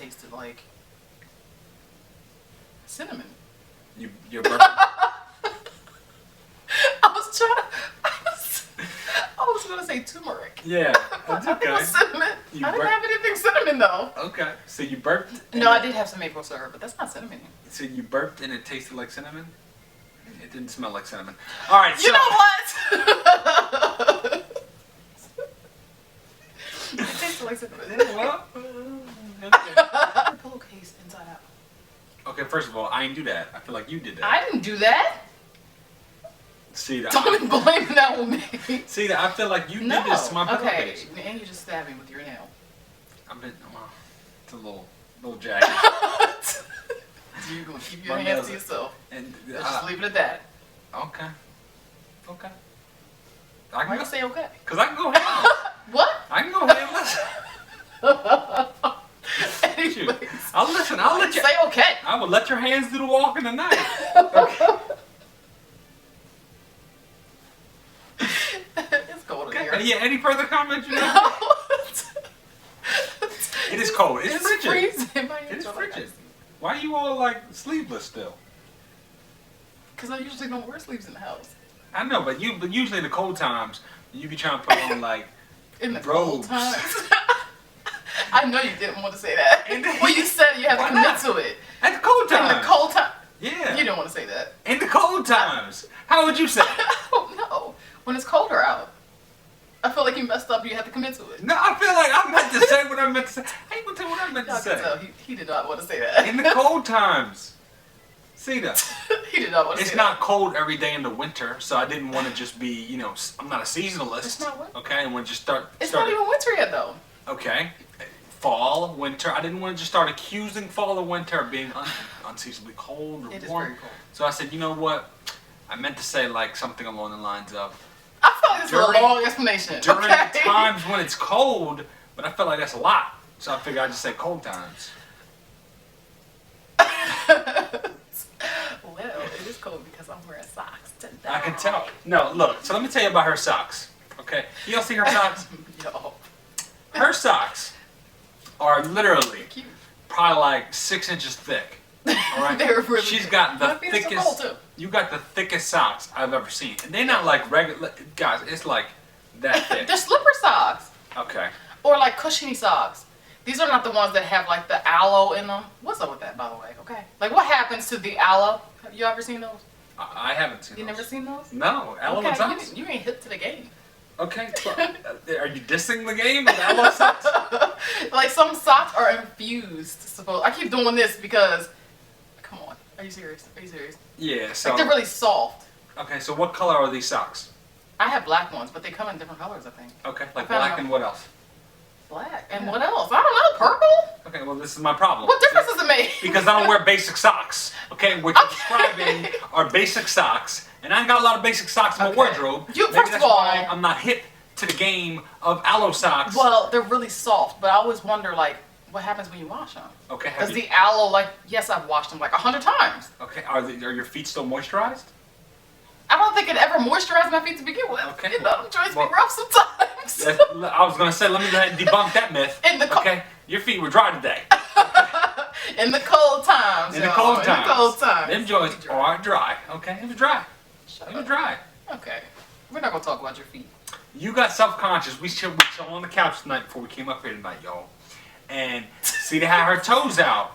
tasted like cinnamon. Your burp. I was gonna say turmeric. Yeah, that's I think it was okay. cinnamon. I didn't have anything cinnamon though. Okay, so you burped. No, I did have some maple syrup, but that's not cinnamon. So you burped and it tasted like cinnamon? It didn't smell like cinnamon. All right, You know what? It tasted like cinnamon. Well, The pillowcase inside out. okay, first of all, I didn't do that. I feel like you did that. I didn't do that. See that? Don't even blame that on me. See that? I feel like you did this to my pillowcase. Okay, and you just stabbed me with your nail. I've been. It's a little jagged. You're gonna keep your hands to yourself. And Let's just leave it at that. Okay. Okay. Why you say okay? Cause I can go ham. What? I can go ham. Listen. Anyways, I'll listen. I'll let you say okay. I will let your hands do the walking tonight. Okay. It's cold in here. Yeah. Any further comments? You know? No. It is cold. It's frigid. freezing. It is frigid. Why are you all like sleeveless still? Because I usually don't wear sleeves in the house. I know, but usually in the cold times you be trying to put on like In the robes. cold times. I know you didn't want to say that. When you said it, you have to commit to it. At the cold times. In the cold time. Yeah. You don't want to say that. In the cold times. How would you say it? I don't know. When it's colder out. I feel like you messed up. You have to commit to it. No, I feel like I meant to say what I meant to say. I ain't gonna tell you what I meant to Y'all can say. tell he did not want to say that. In the cold times. See that? He did not want to say It's that. not cold every day in the winter, so I didn't want to just be, you know, I'm not a seasonalist. It's not winter. Okay, and when just start. It's not even winter yet, though. Okay, fall, winter. I didn't want to just start accusing fall or winter of being unseasonably cold or It is warm. very cold. So I said, you know what? I meant to say like something along the lines of I feel like this is a long explanation. during Okay. the times when it's cold, but I felt like that's a lot, so I figured I'd just say cold times. Well, it is cold because I'm wearing socks today. I can tell. No, look. So let me tell you about her socks. Okay, you don't see her socks? Yo. Her socks are literally Cute. probably like 6 inches thick. All right. They're really She's cute. got the My feet are so thickest. cold, too. You got the thickest socks I've ever seen, and they're not like regular guys. It's like that thick. They're slipper socks. Okay. Or like cushiony socks. These are not the ones that have like the aloe in them. What's up with that, by the way? Okay. Like what happens to the aloe? Have you ever seen those? I haven't seen. You those. never seen those? No, aloe Okay, socks. you ain't hip to the game. Okay. So, are you dissing the game with aloe socks? Like some socks are infused. Suppose I keep doing this because. Come on. Are you serious? Are you serious? Yeah. So. Like they're really soft. Okay. So what color are these socks? I have black ones, but they come in different colors. I think. Okay. Like I found black out. and what else? Black and what else? I don't know. Purple? Okay. Well, this is my problem. What difference does it make? Because I don't wear basic socks. Okay, what you're describing are basic socks, and I ain't got a lot of basic socks in my Okay. wardrobe. You- Maybe first that's of all- why I'm not hip to the game of aloe socks. Well, they're really soft, but I always wonder like what happens when you wash them. Okay, Because have you, the aloe, like, yes, I've washed them like 100 times. okay, are your feet still moisturized? I don't think it ever moisturized my feet to begin with. Okay. You know, them joints Well- be rough sometimes. I was gonna say, let me go ahead and debunk that myth. In the co- Okay, your feet were dry today. In the cold times, In the y'all. cold times. In the cold times. Them joints are dry. Okay, it was dry. Shut It was up. dry. Okay. We're not going to talk about your feet. You got self-conscious. We chill on the couch tonight before we came up here tonight, y'all. And see, they had her toes out.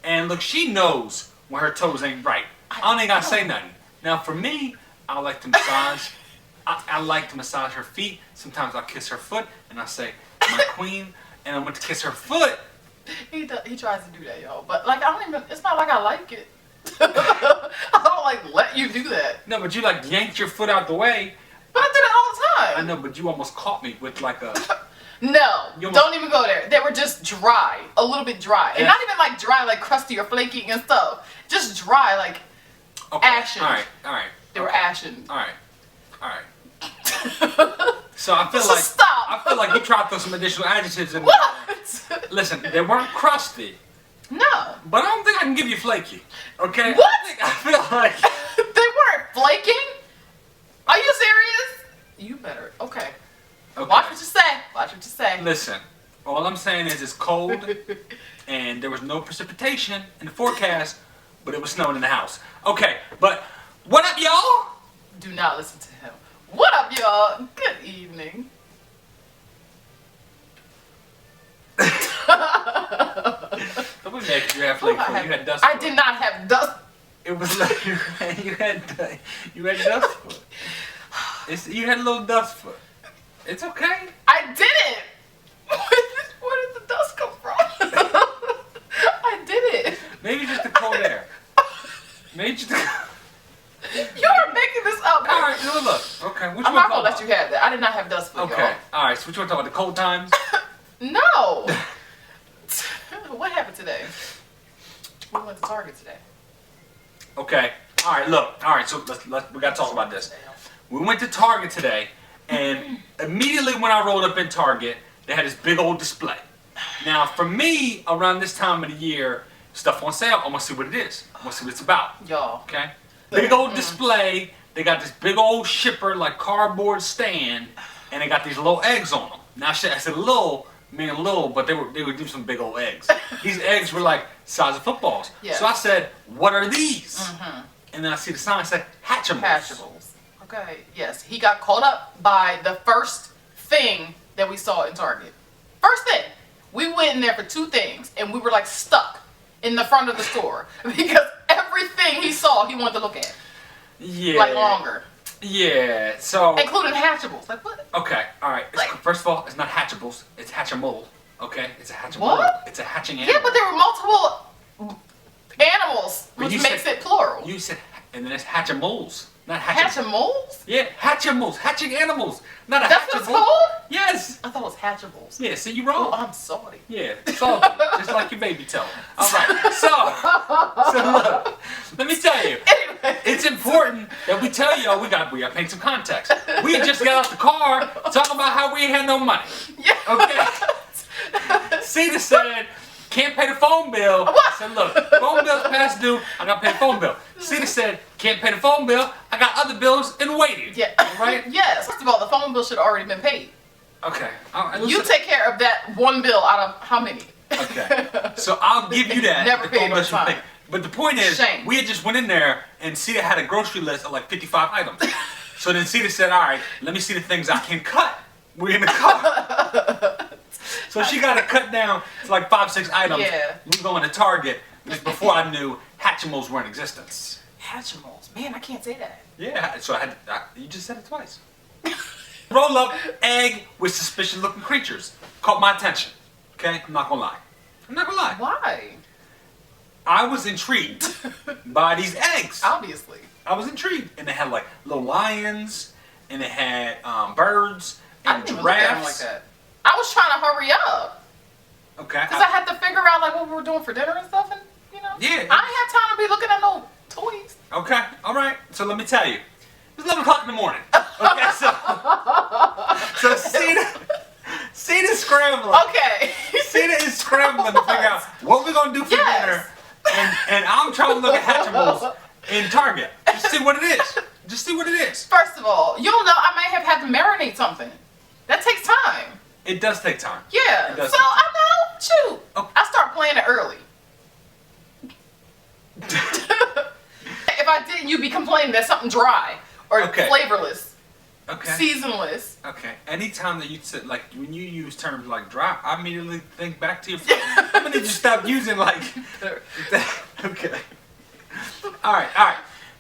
And look, she knows when her toes ain't right. I don't even gotta say nothing. Now, for me, I like to massage. I like to massage her feet. Sometimes I kiss her foot, and I say, "My queen," and I went to kiss her foot. He tries to do that, y'all. But, like, I don't even, it's not like I like it. I don't, like, let you do that. No, but you like yanked your foot out the way. But I do that all the time. I know, but you almost caught me with like a. No, You almost- don't even go there. They were just dry, a little bit dry. And Yeah. not even like dry, like crusty or flaky and stuff. Just dry, like Okay. ashen. All right. They were okay. ashen. All right. So I feel Just like stop. I feel like you tried to throw some additional adjectives in. What? Listen, they weren't crusty, No. but I don't think I can give you flaky. Okay. What? I feel like. They weren't flaking? Are you serious? You better. Okay. Okay. Watch what you say. Watch what you say. Listen, All I'm saying is it's cold, and there was no precipitation in the forecast, but it was snowing in the house. Okay, but what up, y'all? Do not listen to him. What up, y'all? Good evening. Don't be mad 'cause you're half late. You had dust. I did not have dust. It was like you had dust foot. You had a little dust foot. It's okay. I didn't. Where did the dust come from? I did it. Maybe just the cold air. Maybe just. You're making this up. All right, look. Okay, I'm not gonna let you have that. I did not have dust foot. Okay. Y'all. All right. So what you want to talk about? The cold times? No. What happened today? We went to Target today. Okay. All right. Look. All right. So we gotta talk about this. We went to Target today, and immediately when I rolled up in Target, they had this big old display. Now, for me, around this time of the year, stuff on sale. I want to see what it is. I want to see what it's about. Y'all. Okay. Big old display. They got this big old shipper, like cardboard stand, and they got these little eggs on them. Now, I said little, meaning little, but they would do some big old eggs. These eggs were like size of footballs. Yeah. So I said, "What are these?" And then I see the sign that said Hatchimals. Hatchables. Okay. Yes. He got caught up by the first thing that we saw in Target. First thing. We went in there for two things, and we were like stuck in the front of the store because everything he saw, he wanted to look at. Yeah. Like longer. Yeah. So. Including Hatchables. Like what? Okay. All right. Like- First of all, it's not Hatchables. It's Hatchimal. Okay. It's a Hatchimal. What? It's a hatching animal. Yeah, but there were multiple animals, But which you makes said- it plural. You said, and then it's Hatchimals, not Hatchimals. Hatchimals? Yeah, Hatchimals, hatching animals, not a That's what it's Hatchimal. called? Yes. I thought it was Hatchables. Yeah. See, you Oh, wrong. I'm sorry. Yeah. So just like your baby toe. All right. So look, let me tell you. Anyway. It's important that we tell y'all we got paint some context. We had just got out the car talking about how we ain't had no money. Yeah. Okay. Cedar said, can't pay the phone bill. What? I said, look, phone bill's past due. I got to pay the phone bill. Cedar said, can't pay the phone bill. I got other bills in waiting. Yeah. Right? Yes. First of all, the phone bill should have already been paid. Okay. You take care of that one bill out of how many? Okay. So I'll give you that. Never The paid phone bill on should be time. paid. But the point is, Shame. we had just went in there and Cedar had a grocery list of like 55 items. So then Cedar said, all right, let me see the things I can cut. We're in the car. So she got to cut down to like 5-6 items. Yeah. We going to Target just before I knew Hatchimals were in existence. Hatchimals. Man, I can't say that. Yeah, so you just said it twice. Roll up egg with suspicious looking creatures. Caught my attention. Okay? I'm not gonna lie. Why? I was intrigued by these eggs. Obviously. I was intrigued. And they had like little lions, and they had birds, I and didn't even look at them like giraffes. that. I was trying to hurry up. Okay. Because I had to figure out like what we were doing for dinner and stuff, and you know. Yeah. I didn't have time to be looking at no toys. Okay, alright. So let me tell you. It's 11 o'clock in the morning. Okay, so Ceda's scrambling. Okay. Ceda is scrambling to figure out what we're gonna do for dinner. And I'm trying to look at Hatchimals in Target. Just see what it is. Just see what it is. First of all, you don't know, I may have had to marinate something. That takes time. It does take time. Yeah. It So does take I know, shoot. Oh. I start playing it early. If I didn't, you'd be complaining that something dry or Okay. flavorless, Okay. seasonless. Okay. Anytime that you said, like, when you use terms like dry, I immediately think back to your phone. I'm gonna need you to stop using like that. Okay. Alright.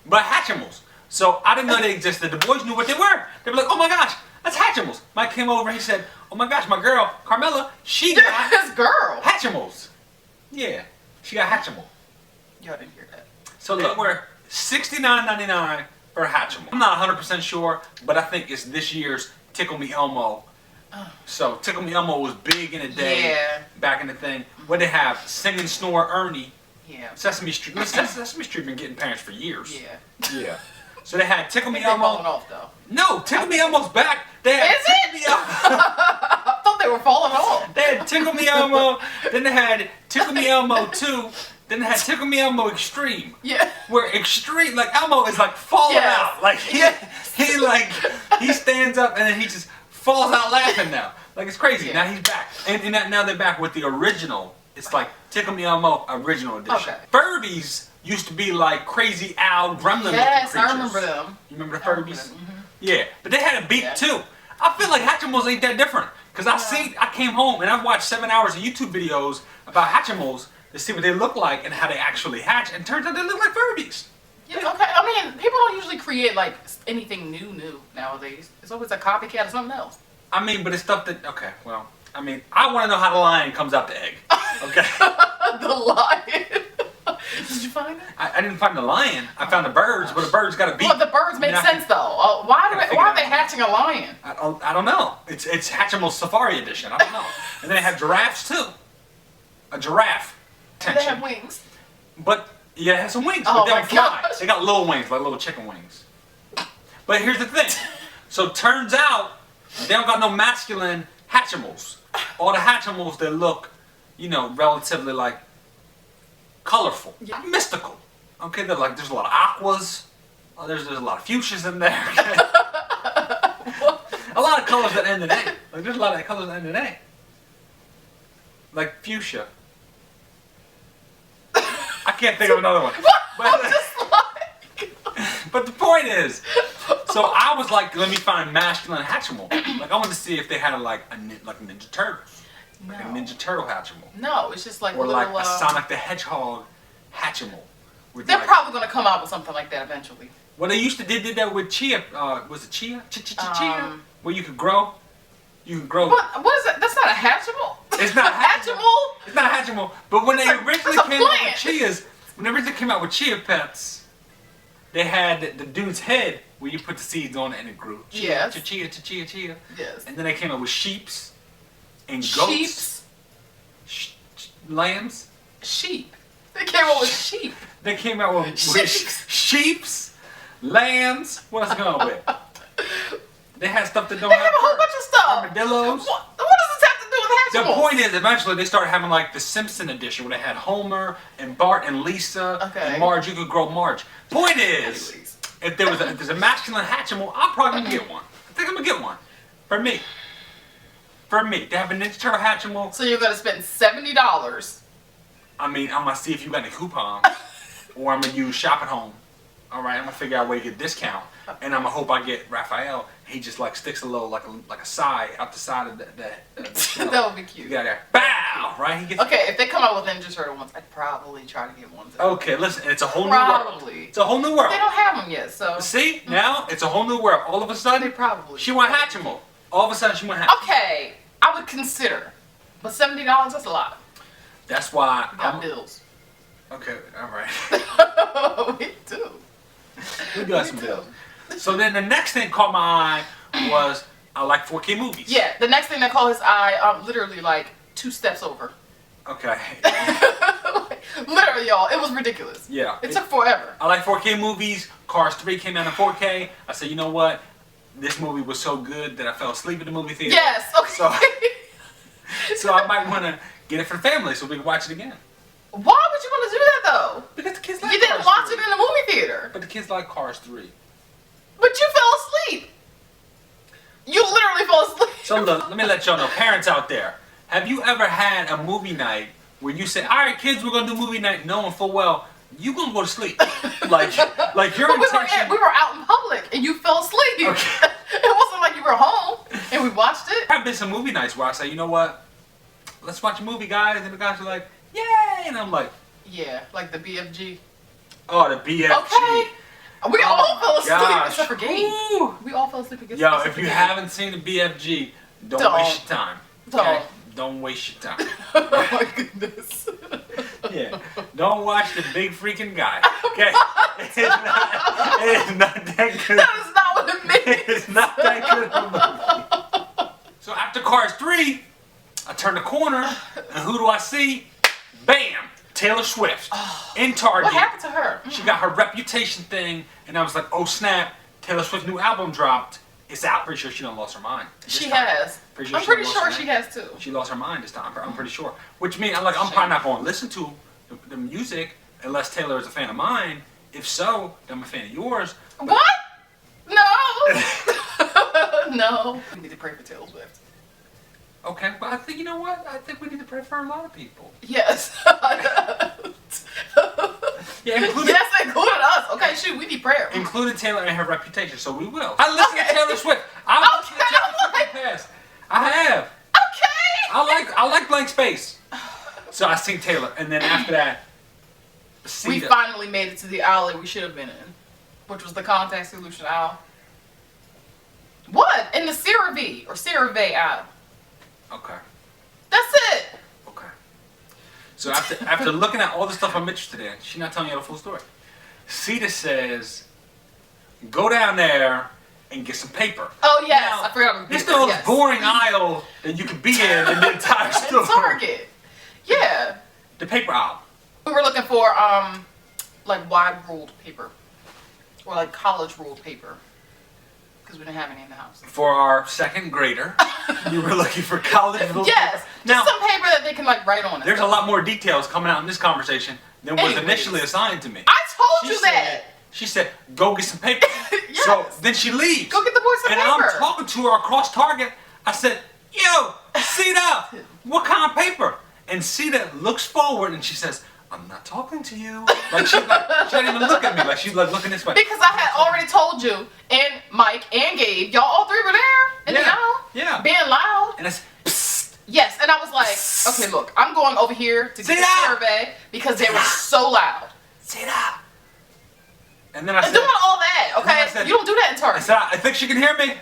But Hatchimals. So I didn't know they existed. The boys knew what they were. They were like, oh my gosh, that's Hatchimals. Mike came over and he said, oh my gosh, my girl, Carmela, she got This girl. Hatchimals. Yeah. She got Hatchimal. Y'all didn't hear that. So look, we're $69.99 for a Hatchimal. I'm not 100% sure, but I think it's this year's Tickle Me Elmo. So Tickle Me Elmo was big in the day, Yeah. back in the thing. What they have? Sing and Snore Ernie, Yeah. Sesame Street. Listen, Sesame Street been getting parents for years. Yeah. Yeah. So they had Tickle Me They're falling Elmo. off though. No, Tickle Me Elmo's back. They had Is Tickle it? Me Elmo. I thought they were falling off. They had Tickle Me Elmo. Then they had Tickle Me Elmo 2. Then they had Tickle Me Elmo Extreme. Yeah. Where extreme, like Elmo is like falling Yes. out. Like he stands up and then he just falls out laughing now. Like, it's crazy. Yeah. Now he's back. And now they're back with the original. It's like Tickle Me Elmo original edition. Okay. Furbies used to be like Crazy Owl gremlin Yes, looking creatures. I remember them. You remember the I remember Furbies? them, mhm. Yeah, but they had a beat too. I feel like Hatchimals ain't that different. Because I came home and I've watched 7 hours of YouTube videos about Hatchimals to see what they look like and how they actually hatch. And it turns out they look like Furbies. Yeah, okay. I mean, people don't usually create like anything new nowadays. It's always a copycat of something else. I mean, but it's stuff that, okay, well, I mean, I want to know how the lion comes out the egg. Okay? The lion. Did you find it? I didn't find the lion. I found the birds, but the birds got a beat. Well, the birds make sense though. Why are they hatching a lion? I don't know. It's Hatchimal Safari Edition. I don't know. And then they have giraffes too. A giraffe. Do they have wings? But yeah, it has some wings. Oh But they don't my fly. gosh. They got little wings, like little chicken wings. But here's the thing. So turns out they don't got no masculine Hatchimals. All the Hatchimals that look, you know, relatively like colorful, mystical. Okay, they're like there's a lot of aquas. There's a lot of fuchsias in there. Okay? A lot of colors that end in A. Like there's a lot of colors that end in A. Like fuchsia. I can't think of another one. But the point is, so I was like, let me find masculine Hatchimal. Like I wanted to see if they had like Ninja Turtles. Like a Ninja Turtle Hatchimal. No, it's just like Or little, like a Sonic the Hedgehog Hatchimal. They're probably going to come out with something like that eventually. Well, they used to did that with Chia. Was it Chia? Chia? Where you could grow. You can grow. What is that? That's not a Hatchimal. It's not Hatchimal. It's not Hatchimal. But when they originally that's a came out with plant. Chias, when they originally came out with Chia Pets, they had the dude's head where you put the seeds on it and it grew. Yes. Chia. Yes. And then they came out with sheeps and goats. Lambs. Sheep. They came out with sheep. They came out with sheeps, lambs. What else going on with? They had stuff that don't They have a whole bunch of stuff. Armadillos. What does this have to do with The Hatchimals? point is, eventually they started having like the Simpson edition where they had Homer and Bart and Lisa and Marge. You could grow Marge. Point is, if there's a masculine Hatchimal, I'm probably gonna get one. I think I'm gonna get one. For me. They have a Ninja Turtle Hatchimal. So you're gonna spend $70. I mean, I'm gonna see if you got any coupons, or I'm gonna use Shop at Home. All right, I'm gonna figure out a way to get a discount, and I'm gonna hope I get Raphael. He just like sticks a little like a side out the side of the That would be cute. You got there, bow, right? He gets. Okay, if they come out with Ninja Turtle ones, I'd probably try to get one. Okay, listen, it's a whole new world. It's a whole new world. They don't have them yet, so. See, now it's a whole new world. All of a sudden, They probably. she want Hatchimal. All of a sudden, she want Hatchimal. Okay, I would consider, but $70, that's a lot. That's why We got bills. Okay, all right. We do. We got some bills. So then the next thing caught my eye was I like 4K movies. Yeah, the next thing that caught his eye, I'm literally like 2 steps over. Okay. Literally, y'all, it was ridiculous. Yeah. It took forever. I like 4K movies. Cars 3 came out in 4K. I said, you know what? This movie was so good that I fell asleep in the movie theater. Yes, okay. So I might want to get it for the family so we can watch it again. Why would you want to do that though? Because the kids like You didn't Cars watch 3. it in the movie theater. But the kids like Cars 3. But you fell asleep. You literally fell asleep. So look, let me let y'all know, parents out there, have you ever had a movie night where you say, all right, kids, we're going to do movie night, knowing full well you're going to go to sleep? Like your intention... We were out in public and you fell asleep. Okay. It wasn't like you were home and we watched it. There have been some movie nights where I say, you know what, let's watch a movie, guys, and the guys are like, yay, and I'm like... Yeah, like the BFG. Oh, the BFG. Okay. We all fell asleep gosh. except for Gabe. Ooh. We all fell asleep against Yo, if you haven't seen the BFG, don't waste your time. Okay? Don't waste your time. Oh my goodness. Yeah. Don't watch the big freaking guy. Okay? It is not that good. That is not what it means. It's not that good of a movie. So after Cars 3, I turn the corner, and who do I see? Bam! Taylor Swift. In Target. What happened to her? She got her Reputation thing, and I was like, oh snap, Taylor Swift's new album dropped. It's out. Pretty sure she done lost her mind. She has. I'm pretty sure she has too. She lost her mind this time. I'm pretty sure. Which means I'm probably not going to listen to the music unless Taylor is a fan of mine. If so, then I'm a fan of yours. What? No. No. We need to pray for Taylor Swift. Okay, but I think, you know what? I think we need to pray for a lot of people. Yes. Yeah, including, yes, including us. Okay, shoot, we need prayer. including Taylor and her reputation, so we will. I listen to Taylor Swift. I listen to Taylor Swift in the past. I have. Okay. I like Blank Space. So I sing Taylor, and then after that, we finally made it to the alley we should have been in, which was the contact solution aisle. What? In the CeraVe or CeraVe aisle. Okay. That's it. Okay. So after looking at all the stuff I'm interested in, she's not telling you the full story. Sita says, go down there and get some paper. Oh yes, now, I forgot about the it's paper. the most boring aisle that you could be in the entire store. Target. Yeah. The paper aisle. We were looking for like wide ruled paper or like college ruled paper because we didn't have any in the house. For our second grader, you were looking for college ruled yes, paper. just Now, some paper that they can like write on it. there's a lot more details coming out in this conversation than was Anyways. initially assigned to me. I told you that. She said, go get some paper. Yes. So then she leaves. Go get the boys some and paper. I'm talking to her across Target. I said, yo, Sita, what kind of paper? And Sita looks forward and she says, I'm not talking to you. Like she didn't even look at me. Like she's like looking this way. Because I had already told you, and Mike and Gabe, y'all all three were there in the aisle. Yeah. Being loud. And I said, psst. Yes, and I was like, okay, look, I'm going over here to get the survey because they were so loud. Sita. And then I said, doing all that, okay? said, you don't do that in I Target. said, I think she can hear me.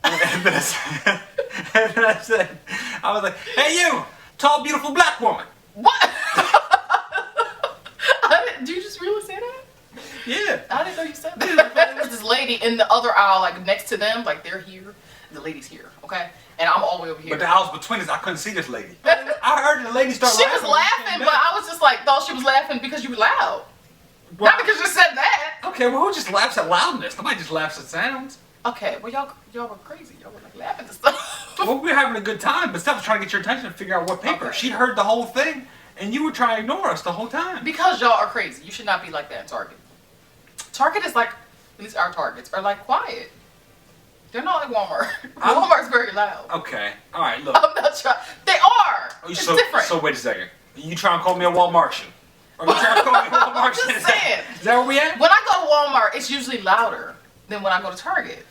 And then I said, I was like, hey you, tall, beautiful black woman. What? Did you just really say that? Yeah. I didn't know you said that. There was this lady in the other aisle, like next to them, like they're here, and the lady's here, okay? And I'm all the way over here. But the aisles between us, I couldn't see this lady. I heard the lady start She laughing. was laughing, but I was just like, thought she was laughing because you were loud. Well, Not because you said that. okay, well, who just laughs at loudness? Nobody just laughs at sounds. Okay, well y'all were crazy. Y'all were like laughing and stuff. Well, we were having a good time, but Steph was trying to get your attention to figure out what paper. Okay. She heard the whole thing, and you were trying to ignore us the whole time. Because y'all are crazy. You should not be like that in Target. Target is like, at least our Targets are like quiet. They're not like Walmart. Walmart's very loud. Okay, all right, look. I'm not trying. They are. It's different. So wait a second. You trying to call me a Walmartian? Or you trying to call me a Walmartian? I'm just saying. Is that where we at? When I go to Walmart, it's usually louder than when I go to Target.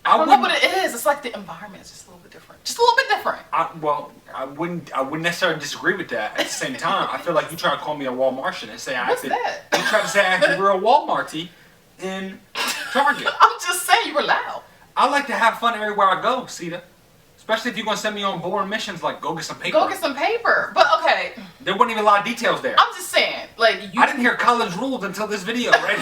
I don't know what it is. It's like the environment is just a little bit different. Just a little bit different. I wouldn't necessarily disagree with that. At the same time, I feel like you trying to call me a Walmartian and say I What's acted. that? You trying to say I acted real Walmarty in Target. I'm just saying you were loud. I like to have fun everywhere I go, Sita. Especially if you're gonna send me on boring missions like go get some paper. Go get some paper. But okay. There wasn't even a lot of details there. I'm just saying, like you. I didn't hear college rules until this video, right?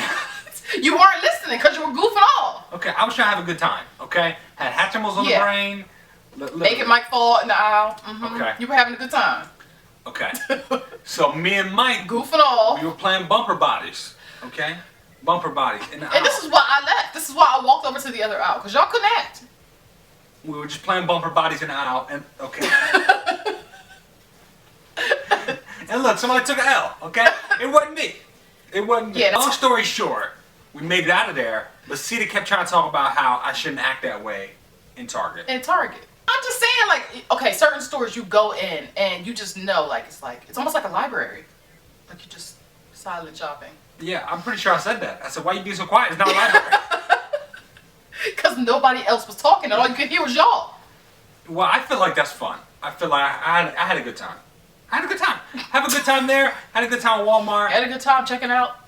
You weren't listening because you were goofing off. Okay, I was trying to have a good time. Okay, had Hatchimals on the brain. Making Mike fall in the aisle. Mm-hmm. Okay. You were having a good time. Okay. So me and Mike goofing off. We were playing bumper bodies. Okay, bumper bodies in the aisle. And this is why I left. This is why I walked over to the other aisle because y'all couldn't act. We were just playing bumper bodies in the aisle, and okay. And look, somebody took an L. Okay, it wasn't me. It wasn't me. Yeah, Long story short, we made it out of there, but Sita kept trying to talk about how I shouldn't act that way in Target. In Target. I'm just saying, like, okay, certain stores you go in and you just know, like, it's almost like a library. Like, you just silent shopping. Yeah, I'm pretty sure I said that. I said, why you being so quiet? It's not a library. Because nobody else was talking and all you could hear was y'all. Well, I feel like that's fun. I feel like I had a good time. I had a good time. Have a good time there. Had a good time at Walmart. Had a good time checking out.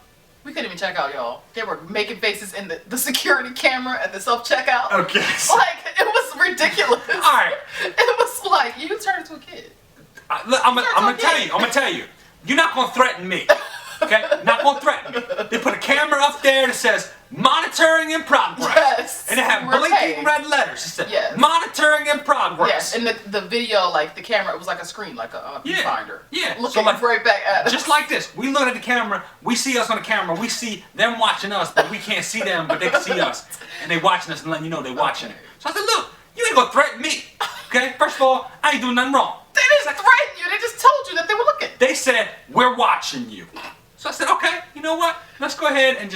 We couldn't even check out, y'all. They were making faces in the security camera at the self-checkout. Okay. Like, it was ridiculous. All right. It was like, you turned into a kid. Look, I'm gonna tell you. You're not gonna threaten me. Okay? Not gonna threaten me. They put a camera up there that says monitoring in progress. Yes. And they have blinking red letters. It said monitoring in progress. Yes. And the video, like the camera, it was like a screen, like a viewfinder. Yeah. Looking so like, right back at us. Just like this. We look at the camera, we see us on the camera, we see them watching us, but we can't see them, but they can see us. And they watching us and letting you know they watching it. So I said, look, you ain't gonna threaten me. Okay? First of all, I ain't doing nothing wrong. They didn't threaten you, they just told you that they were looking. They said, we're watching you. So I said, okay, you know what? Let's go ahead and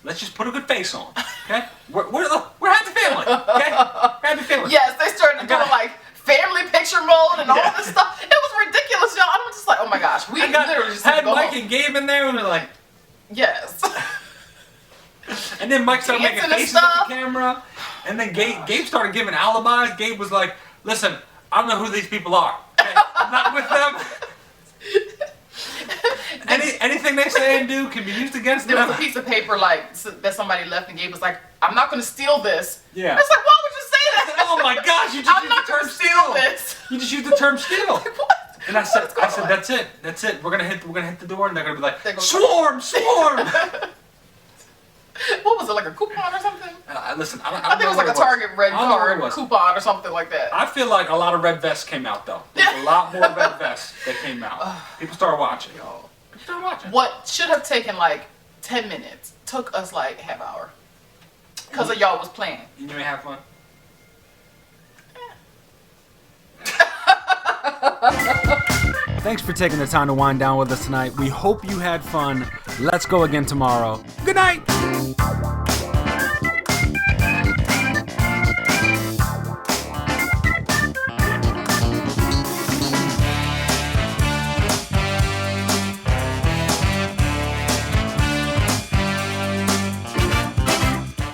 let's just put a good face on. Okay? We're happy family. Okay? We're happy family. Yes, they started doing like family pictures came in there and they're like, Yes. and then Mike started making Dancing and faces at stuff. the camera, and then Gabe started giving alibis. Gabe was like, listen, I don't know who these people are. Okay? I'm not with them. Anything they say and do can be used against them. There was a piece of paper like that somebody left, and Gabe was like, "I'm not going to steal this." Yeah. It's like, why would you say that? Oh my gosh, you just I'm used not the term going to steal this. You just used the term steal. Like, what? And I said, What's going on? that's it. We're gonna hit the door, and they're gonna be like, They're gonna swarm. What was it, like a coupon or something? Listen, I I think it was like a Target red I don't know what it card was. coupon or something like that. I feel like a lot of red vests came out though. There's a lot more red vests that came out. People started watching. People started watching. What should have taken like 10 minutes took us like half hour. Because of y'all was playing. You may have fun. Thanks for taking the time to wind down with us tonight. We hope you had fun. Let's go again tomorrow. Good night.